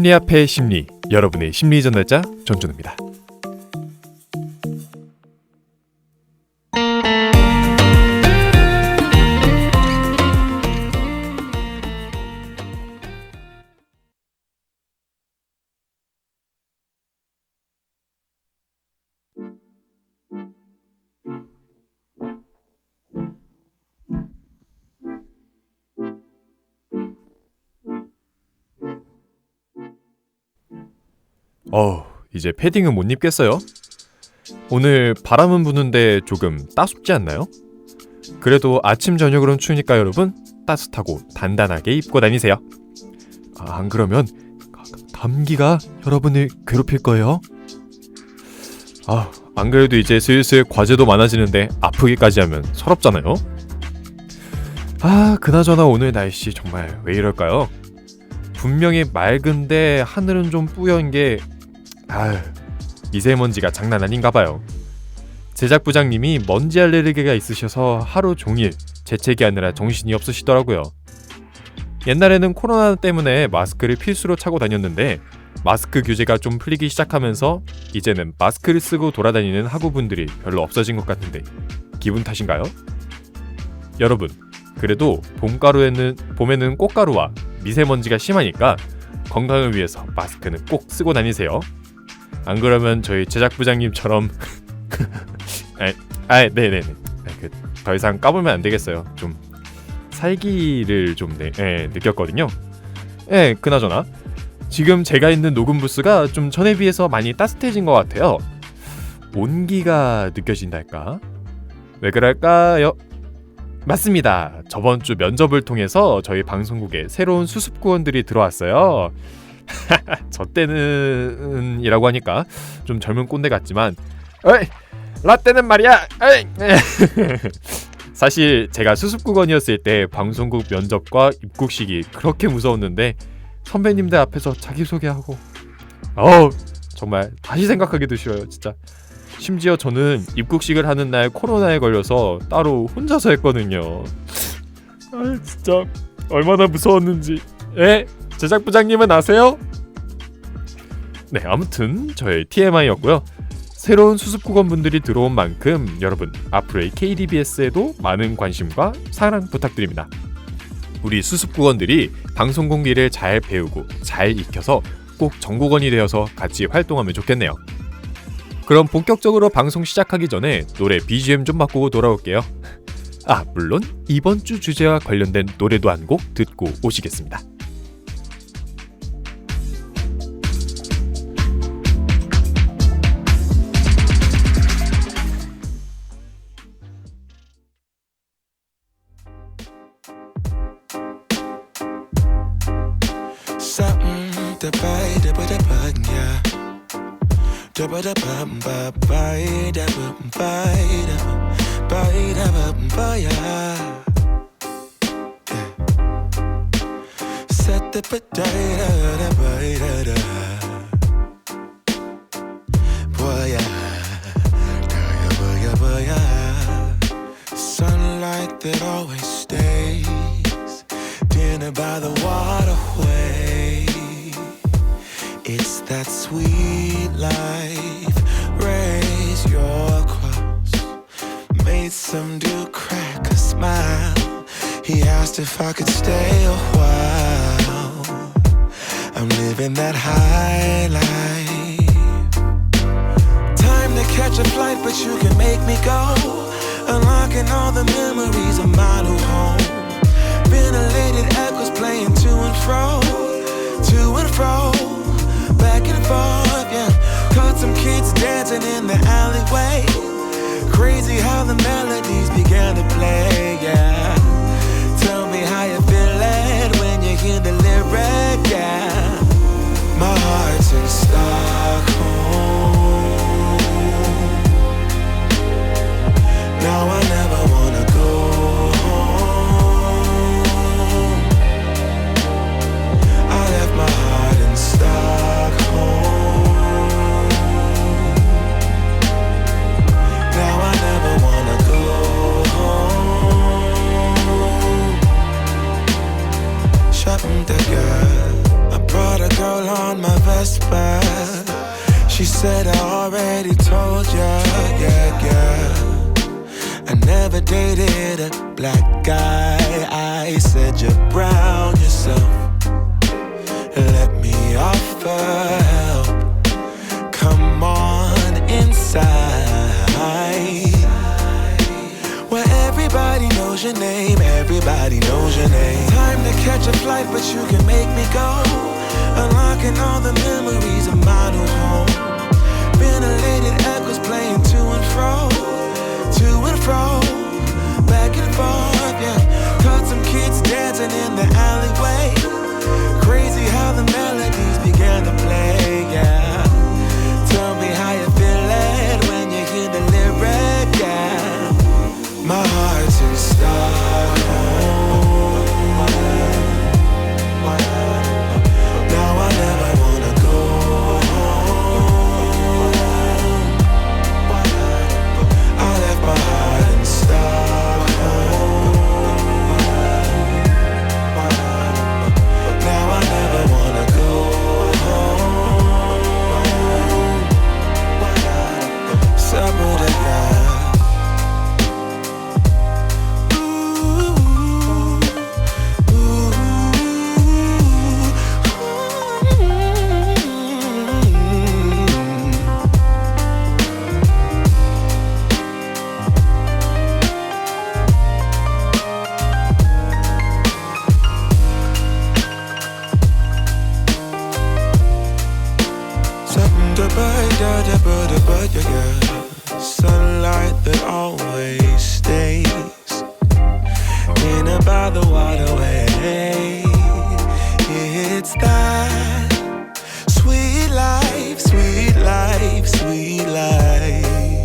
심리 앞의 심리, 여러분의 심리 전달자 전준우입니다. 이제 패딩은 못 입겠어요. 오늘 바람은 부는데 조금 따숩지 않나요? 그래도 아침 저녁으로는 추우니까 여러분 따뜻하고 단단하게 입고 다니세요. 안 그러면 감기가 여러분을 괴롭힐 거예요. 안 그래도 이제 슬슬 과제도 많아지는데 아프기까지 하면 서럽잖아요. 그나저나 오늘 날씨 정말 왜 이럴까요? 분명히 맑은데 하늘은 좀 뿌연 게 미세먼지가 장난 아닌가봐요. 제작부장님이 먼지 알레르기가 있으셔서 하루 종일 재채기하느라 정신이 없으시더라고요. 옛날에는 코로나 때문에 마스크를 필수로 차고 다녔는데 마스크 규제가 좀 풀리기 시작하면서 이제는 마스크를 쓰고 돌아다니는 학우분들이 별로 없어진 것 같은데 기분 탓인가요? 여러분, 그래도 봄에는 꽃가루와 미세먼지가 심하니까 건강을 위해서 마스크는 꼭 쓰고 다니세요. 안 그러면 저희 제작부장님처럼 네네네 더 이상 까불면 안 되겠어요. 좀 살기를 좀 느꼈거든요. 그나저나 지금 제가 있는 녹음 부스가 좀 전에 비해서 많이 따뜻해진 것 같아요. 온기가 느껴진달까? 왜 그럴까요? 맞습니다. 저번 주 면접을 통해서 저희 방송국에 새로운 수습구원들이 들어왔어요. 저 때는 이라고 하니까 좀 젊은 꼰대 같지만 라떼는 말이야. 사실 제가 수습구원이었을 때 방송국 면접과 입국식이 그렇게 무서웠는데 선배님들 앞에서 자기소개하고 정말 다시 생각하기도 싫어요. 진짜. 심지어 저는 입국식을 하는 날 코로나에 걸려서 따로 혼자서 했거든요. 진짜 얼마나 무서웠는지. 제작부장님은 아세요? 네, 아무튼 저의 TMI였고요. 새로운 수습국원분들이 들어온 만큼 여러분 앞으로의 KDBS에도 많은 관심과 사랑 부탁드립니다. 우리 수습국원들이 방송 공기를 잘 배우고 잘 익혀서 꼭 정국원이 되어서 같이 활동하면 좋겠네요. 그럼 본격적으로 방송 시작하기 전에 노래 BGM 좀 바꾸고 돌아올게요. 물론 이번 주 주제와 관련된 노래도 한 곡 듣고 오시겠습니다. Sunlight that always stays, dinner by the waterway. It's that sweet life. Raise your cross. Made some dude crack a smile. He asked if I could stay a while. I'm living that high life. Time to catch a flight, but you can make me go. Unlocking all the memories of my new home. Ventilated echoes playing to and fro, back and forth, yeah. Caught some kids dancing in the alleyway. Crazy how the melodies began to play, yeah. Tell me how you feeling when you hear the lyric, yeah. My heart's in Stockholm. Now I never wanna go home. I left my heart in Stockholm. Now I never wanna go home. Shopping the girl, I brought a girl on my She said I already told ya, yeah, yeah. I never dated a black guy. I said you're brown yourself. Let me offer help. Come on inside, where everybody knows your name, everybody knows your name. Time to catch a flight, but you can make me go. Unlocking all the memories of my new home. Ventilated echoes playing to and fro, back and forth, yeah. Caught some kids dancing in the alleyway. Crazy how the melodies began to play, yeah. Tell me how you feeling when you hear the lyric, yeah. My heart's in Stockholm. Now I never wanna go home. I left my heart in Stockholm. Now I never wanna go home. Separate again. Sunlight that always stays in and by the waterway. It's that sweet life, sweet life, sweet life.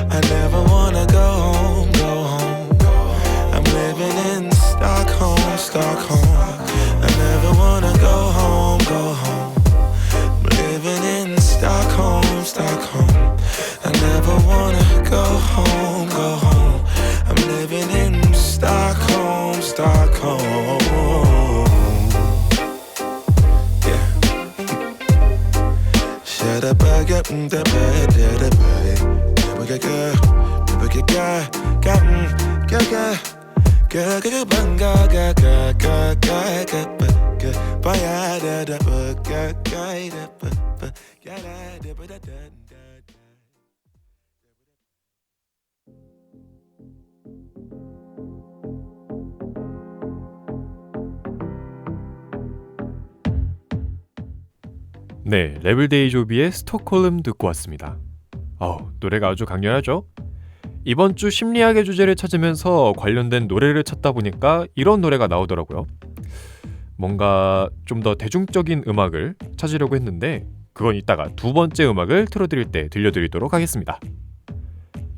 I never wanna go home, go home. I'm living in Stockholm, Stockholm. I never wanna go home, go home. Living in Stockholm, Stockholm. I never wanna go home, go home. I'm living in Stockholm, Stockholm. Yeah. Shut up, I got the bed, the bed. Never get good, never get good, good, good. Good, good, bang, good, good, good, good, good, good. Bye, da da da da da da da. 네, 레벨데이조비의 스톡홀름 듣고 왔습니다. 노래가 아주 강렬하죠? 이번 주 심리학의 주제를 찾으면서 관련된 노래를 찾다 보니까 이런 노래가 나오더라고요. 뭔가 좀 더 대중적인 음악을 찾으려고 했는데 그건 이따가 두 번째 음악을 틀어드릴 때 들려드리도록 하겠습니다.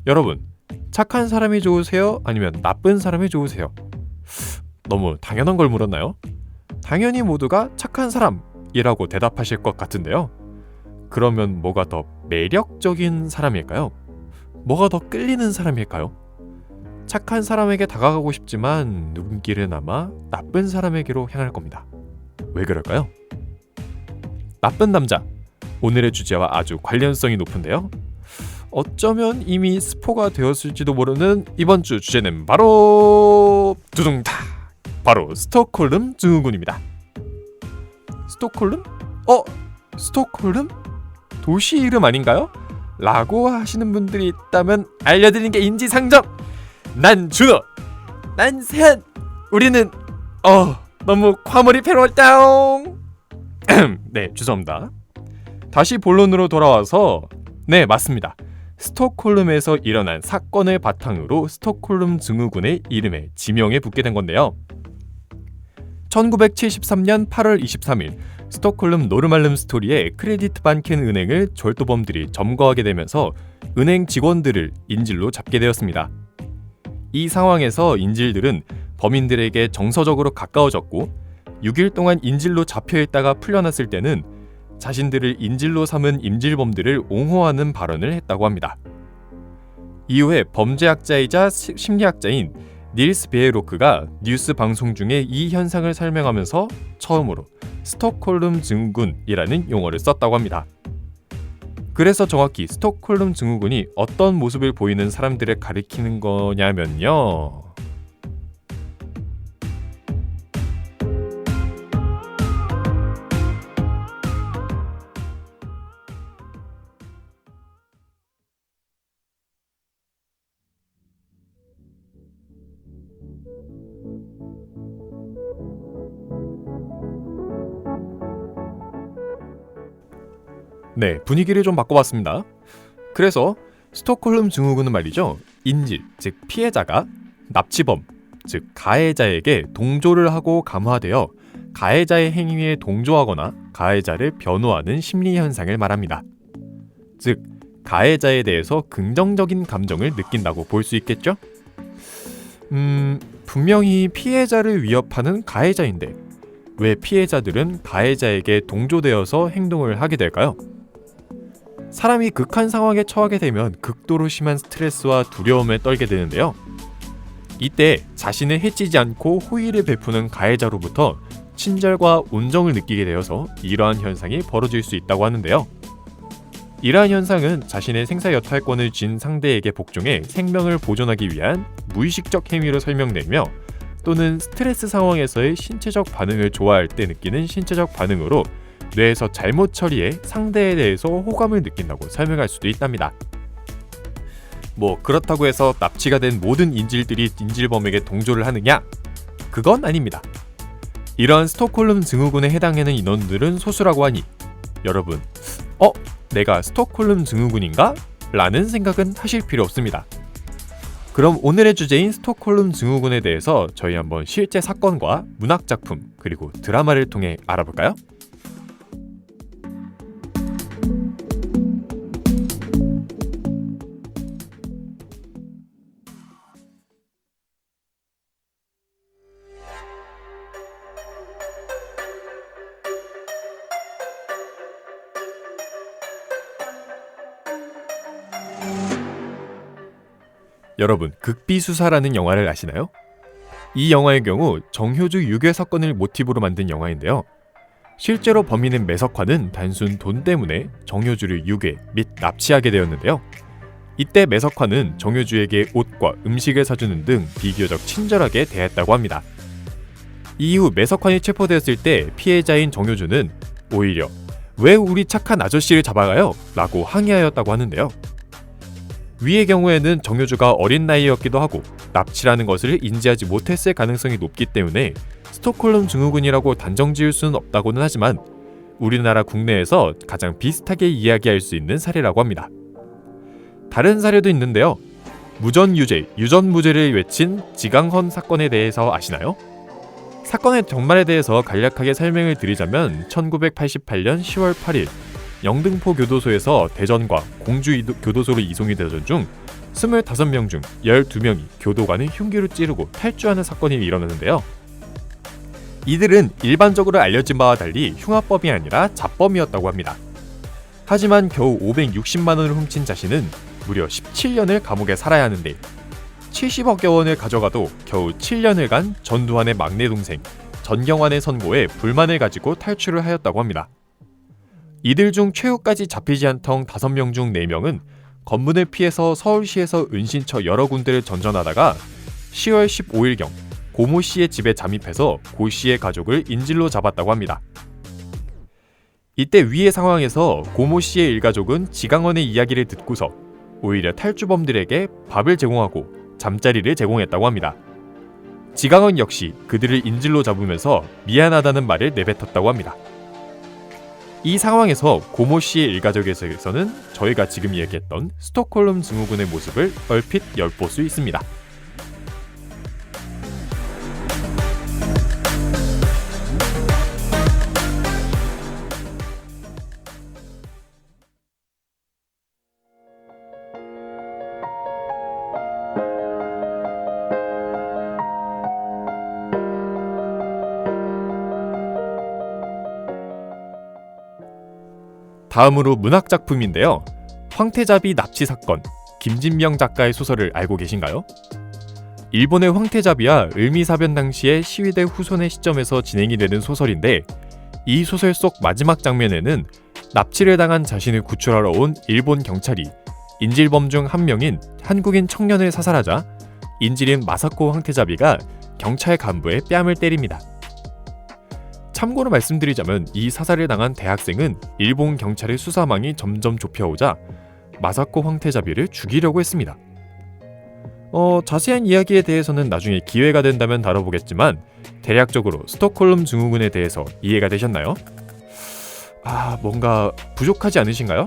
여러분, 착한 사람이 좋으세요? 아니면 나쁜 사람이 좋으세요? 너무 당연한 걸 물었나요? 당연히 모두가 착한 사람이라고 대답하실 것 같은데요. 그러면 뭐가 더 매력적인 사람일까요? 뭐가 더 끌리는 사람일까요? 착한 사람에게 다가가고 싶지만 눈길은 아마 나쁜 사람에게로 향할 겁니다. 왜 그럴까요? 나쁜 남자, 오늘의 주제와 아주 관련성이 높은데요. 어쩌면 이미 스포가 되었을지도 모르는 이번 주 주제는 바로 두둥다! 바로 스톡홀름 증후군입니다. 스톡홀름? 스톡홀름? 도시 이름 아닌가요? 라고 하시는 분들이 있다면 알려드리는 게 인지상정! 난 준호! 난 세한! 우리는 너무 과몰입해버렸다옹! 네, 죄송합니다. 다시 본론으로 돌아와서 네, 맞습니다. 스톡홀름에서 일어난 사건을 바탕으로 스톡홀름 증후군의 이름에 지명에 붙게 된 건데요. 1973년 8월 23일 스톡홀름 노르말름 스토리의 크레디트 반켄 은행을 절도범들이 점거하게 되면서 은행 직원들을 인질로 잡게 되었습니다. 이 상황에서 인질들은 범인들에게 정서적으로 가까워졌고 6일 동안 인질로 잡혀있다가 풀려났을 때는 자신들을 인질로 삼은 임질범들을 옹호하는 발언을 했다고 합니다. 이후에 범죄학자이자 심리학자인 닐스 베에로크가 뉴스 방송 중에 이 현상을 설명하면서 처음으로 스톡홀름 증후군이라는 용어를 썼다고 합니다. 그래서 정확히 스톡홀름 증후군이 어떤 모습을 보이는 사람들을 가리키는 거냐면요. 네, 분위기를 좀 바꿔봤습니다. 그래서 스톡홀름 증후군은 말이죠. 인질, 즉 피해자가 납치범, 즉 가해자에게 동조를 하고 감화되어 가해자의 행위에 동조하거나 가해자를 변호하는 심리 현상을 말합니다. 즉, 가해자에 대해서 긍정적인 감정을 느낀다고 볼 수 있겠죠? 분명히 피해자를 위협하는 가해자인데 왜 피해자들은 가해자에게 동조되어서 행동을 하게 될까요? 사람이 극한 상황에 처하게 되면 극도로 심한 스트레스와 두려움에 떨게 되는데요. 이때 자신을 해치지 않고 호의를 베푸는 가해자로부터 친절과 온정을 느끼게 되어서 이러한 현상이 벌어질 수 있다고 하는데요. 이러한 현상은 자신의 생사여탈권을 쥔 상대에게 복종해 생명을 보존하기 위한 무의식적 행위로 설명되며 또는 스트레스 상황에서의 신체적 반응을 좋아할 때 느끼는 신체적 반응으로 뇌에서 잘못 처리해 상대에 대해서 호감을 느낀다고 설명할 수도 있답니다. 뭐 그렇다고 해서 납치가 된 모든 인질들이 인질범에게 동조를 하느냐? 그건 아닙니다. 이러한 스톡홀름 증후군에 해당하는 인원들은 소수라고 하니 여러분, 내가 스톡홀름 증후군인가? 라는 생각은 하실 필요 없습니다. 그럼 오늘의 주제인 스톡홀름 증후군에 대해서 저희 한번 실제 사건과 문학작품 그리고 드라마를 통해 알아볼까요? 여러분, 극비수사라는 영화를 아시나요? 이 영화의 경우 정효주 유괴 사건을 모티브로 만든 영화인데요. 실제로 범인인 매석환은 단순 돈 때문에 정효주를 유괴 및 납치하게 되었는데요. 이때 매석환은 정효주에게 옷과 음식을 사주는 등 비교적 친절하게 대했다고 합니다. 이후 매석환이 체포되었을 때 피해자인 정효주는 오히려 왜 우리 착한 아저씨를 잡아가요? 라고 항의하였다고 하는데요. 위의 경우에는 정효주가 어린 나이였기도 하고 납치라는 것을 인지하지 못했을 가능성이 높기 때문에 스톡홀름 증후군이라고 단정 지을 수는 없다고는 하지만 우리나라 국내에서 가장 비슷하게 이야기할 수 있는 사례라고 합니다. 다른 사례도 있는데요. 무전유죄, 유전무죄를 외친 지강헌 사건에 대해서 아시나요? 사건의 정말에 대해서 간략하게 설명을 드리자면 1988년 10월 8일 영등포 교도소에서 대전과 공주 교도소로 이송이 되던 중 25명 중 12명이 교도관을 흉기로 찌르고 탈주하는 사건이 일어났는데요. 이들은 일반적으로 알려진 바와 달리 흉악범이 아니라 잡범이었다고 합니다. 하지만 겨우 560만 원을 훔친 자신은 무려 17년을 감옥에 살아야 하는데 70억여 원을 가져가도 겨우 7년을간 전두환의 막내 동생 전경환의 선고에 불만을 가지고 탈출을 하였다고 합니다. 이들 중 최후까지 잡히지 않던 5명 중 4명은 검문을 피해서 서울시에서 은신처 여러 군데를 전전하다가 10월 15일경 고모 씨의 집에 잠입해서 고 씨의 가족을 인질로 잡았다고 합니다. 이때 위의 상황에서 고모 씨의 일가족은 지강헌의 이야기를 듣고서 오히려 탈주범들에게 밥을 제공하고 잠자리를 제공했다고 합니다. 지강헌 역시 그들을 인질로 잡으면서 미안하다는 말을 내뱉었다고 합니다. 이 상황에서 고모 씨의 일가족에서는 저희가 지금 얘기했던 스톡홀름 증후군의 모습을 얼핏 엿볼 수 있습니다. 다음으로 문학작품인데요. 황태자비 납치 사건, 김진명 작가의 소설을 알고 계신가요? 일본의 황태자비와 을미사변 당시의 시위대 후손의 시점에서 진행이 되는 소설인데 이 소설 속 마지막 장면에는 납치를 당한 자신을 구출하러 온 일본 경찰이 인질범 중 한 명인 한국인 청년을 사살하자 인질인 마사코 황태자비가 경찰 간부의 뺨을 때립니다. 참고로 말씀드리자면 이 사살을 당한 대학생은 일본 경찰의 수사망이 점점 좁혀오자 마사코 황태자비를 죽이려고 했습니다. 자세한 이야기에 대해서는 나중에 기회가 된다면 다뤄보겠지만 대략적으로 스톡홀름 증후군에 대해서 이해가 되셨나요? 뭔가 부족하지 않으신가요?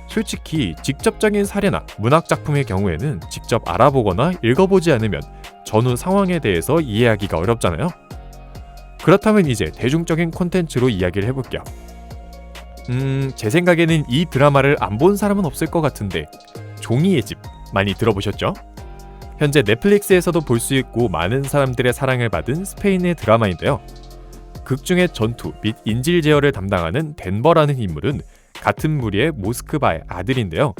솔직히 직접적인 사례나 문학작품의 경우에는 직접 알아보거나 읽어보지 않으면 전후 상황에 대해서 이해하기가 어렵잖아요. 그렇다면 이제 대중적인 콘텐츠로 이야기를 해볼게요. 제 생각에는 이 드라마를 안 본 사람은 없을 것 같은데 종이의 집 많이 들어보셨죠? 현재 넷플릭스에서도 볼 수 있고 많은 사람들의 사랑을 받은 스페인의 드라마인데요. 극중의 전투 및 인질 제어를 담당하는 덴버라는 인물은 같은 무리의 모스크바의 아들인데요.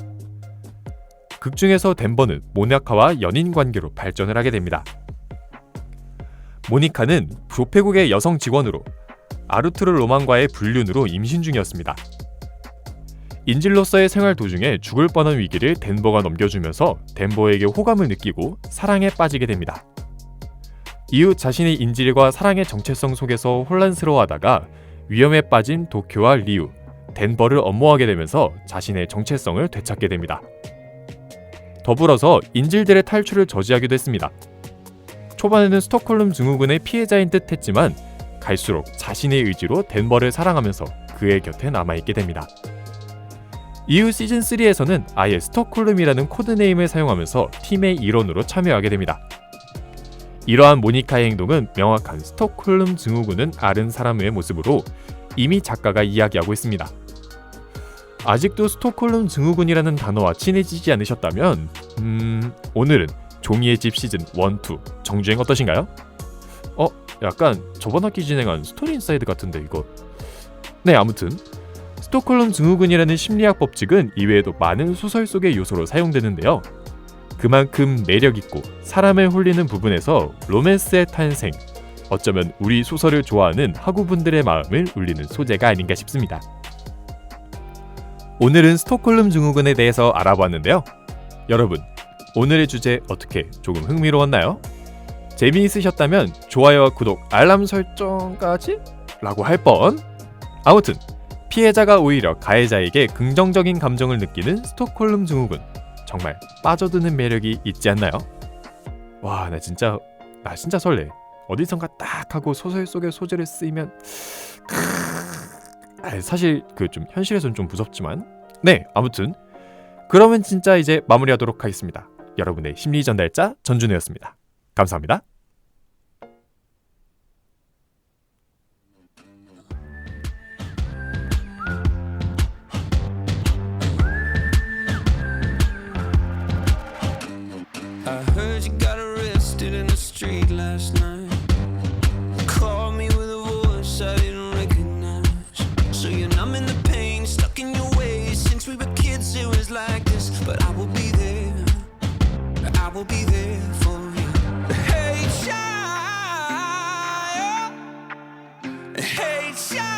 극중에서 덴버는 모니카와 연인 관계로 발전을 하게 됩니다. 모니카는 조폐국의 여성 직원으로 아르투르 로만과의 불륜으로 임신 중이었습니다. 인질로서의 생활 도중에 죽을 뻔한 위기를 덴버가 넘겨주면서 덴버에게 호감을 느끼고 사랑에 빠지게 됩니다. 이후 자신의 인질과 사랑의 정체성 속에서 혼란스러워하다가 위험에 빠진 도쿄와 리우, 덴버를 엄모하게 되면서 자신의 정체성을 되찾게 됩니다. 더불어서 인질들의 탈출을 저지하기도 했습니다. 초반에는 스톡홀름 증후군의 피해자인 듯 했지만 갈수록 자신의 의지로 덴버를 사랑하면서 그의 곁에 남아있게 됩니다. 이후 시즌3에서는 아예 스톡홀름이라는 코드네임을 사용하면서 팀의 일원으로 참여하게 됩니다. 이러한 모니카의 행동은 명확한 스톡홀름 증후군은 앓은 사람의 모습으로 이미 작가가 이야기하고 있습니다. 아직도 스톡홀름 증후군이라는 단어와 친해지지 않으셨다면 오늘은 종이의 집 시즌 1, 2 정주행 어떠신가요? 약간 저번 학기 진행한 스토리 인사이드 같은데 이거. 네, 아무튼 스톡홀름 증후군이라는 심리학 법칙은 이외에도 많은 소설 속의 요소로 사용되는데요. 그만큼 매력있고 사람을 홀리는 부분에서 로맨스의 탄생, 어쩌면 우리 소설을 좋아하는 학우분들의 마음을 울리는 소재가 아닌가 싶습니다. 오늘은 스톡홀름 증후군에 대해서 알아보았는데요. 여러분, 오늘의 주제 어떻게 조금 흥미로웠나요? 재미있으셨다면 좋아요와 구독, 알람 설정까지? 라고 할 뻔. 아무튼 피해자가 오히려 가해자에게 긍정적인 감정을 느끼는 스톡홀름 증후군, 정말 빠져드는 매력이 있지 않나요? 와, 나 진짜 설레. 어디선가 딱 하고 소설 속의 소재를 쓰이면 사실 좀 현실에서는 좀 무섭지만 네, 아무튼 그러면 진짜 이제 마무리하도록 하겠습니다. 여러분의 심리 전달자 전준우였습니다. 감사합니다. I heard you got arrested in the street last night. Called me with a voice I didn't recognize. So you're numbing the pain, stuck in your ways. Since we were kids it was like this. But I will be there, I will be there for you. Hey child, hey child,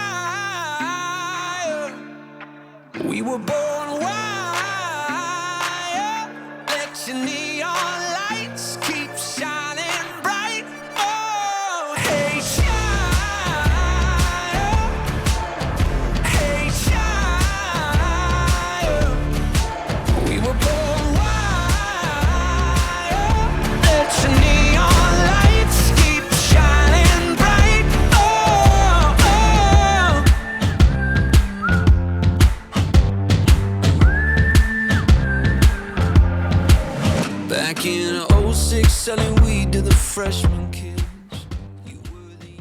we were born wild. Let your neon lights keep shining bright. Oh, hey child, hey child, we were born wild. Let your neon lights keep shining bright. Oh, oh. Back in '06, selling weed to the freshman kids. You were the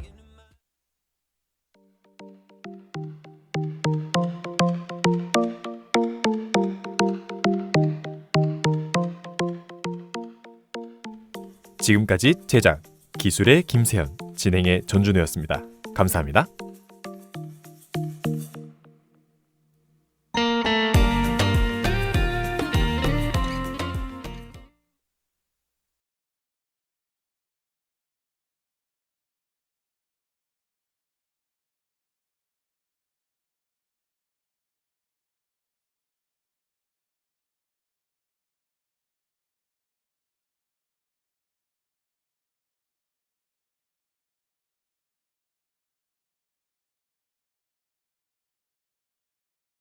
지금까지 제작, 기술의 김세현, 진행의 전준우였습니다. 감사합니다.